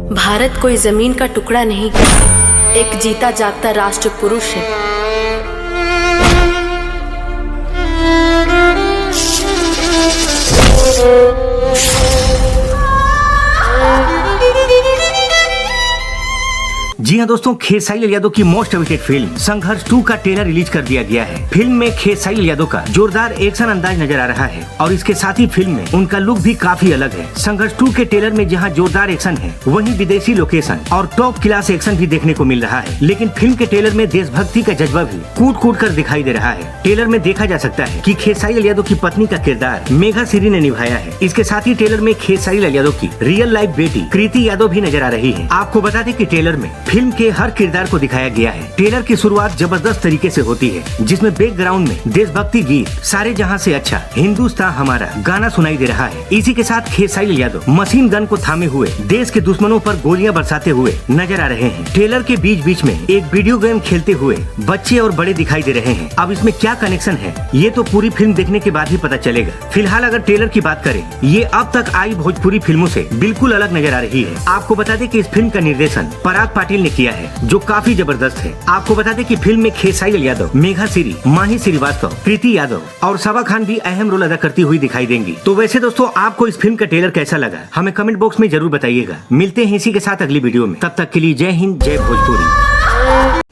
भारत कोई जमीन का टुकड़ा नहीं, एक जीता जागता राष्ट्र पुरुष है। जी हाँ दोस्तों, खेसारी लाल यादव की मोस्ट अवेटेड फिल्म संघर्ष 2 का ट्रेलर रिलीज कर दिया गया है। फिल्म में खेसारी लाल यादव का जोरदार एक्शन अंदाज नजर आ रहा है और इसके साथ ही फिल्म में उनका लुक भी काफी अलग है। संघर्ष 2 के ट्रेलर में जहां जोरदार एक्शन है, वहीं विदेशी लोकेशन और टॉप क्लास एक्शन भी देखने को मिल रहा है। लेकिन फिल्म के ट्रेलर में देशभक्ति का जज्बा भी कूट कूट कर दिखाई दे रहा है। ट्रेलर में देखा जा सकता है कि खेसारी लाल यादव की पत्नी का किरदार मेघा सिरी ने निभाया है। इसके साथ ही ट्रेलर में खेसारी लाल यादव की रियल लाइफ बेटी कृति यादव भी नजर आ रही है। आपको बता दें कि ट्रेलर में फिल्म के हर किरदार को दिखाया गया है। ट्रेलर की शुरुआत जबरदस्त तरीके से होती है, जिसमें बैकग्राउंड में देशभक्ति गीत सारे जहां से अच्छा हिंदुस्तान हमारा गाना सुनाई दे रहा है। इसी के साथ खेसारी लाल यादव मशीन गन को थामे हुए देश के दुश्मनों पर गोलियां बरसाते हुए नजर आ रहे हैं। ट्रेलर के बीच बीच में एक वीडियो गेम खेलते हुए बच्चे और बड़े दिखाई दे रहे हैं। अब इसमें क्या कनेक्शन है, ये तो पूरी फिल्म देखने के बाद ही पता चलेगा। फिलहाल अगर ट्रेलर की बात करें, ये अब तक आई भोजपुरी फिल्मों से बिल्कुल अलग नजर आ रही है। आपको बता दें कि इस फिल्म का निर्देशन पराग पाटिल ने किया है, जो काफी जबरदस्त है। आपको बता दें कि फिल्म में खेसारी लाल यादव, मेघा सिरी, माही श्रीवास्तव, कृति यादव और सबा खान भी अहम रोल अदा करती हुई दिखाई देंगी। तो वैसे दोस्तों, आपको इस फिल्म का ट्रेलर कैसा लगा, हमें कमेंट बॉक्स में जरूर बताइएगा। मिलते हैं इसी के साथ अगली वीडियो में, तब तक के लिए जय हिंद, जय भोजपुरी।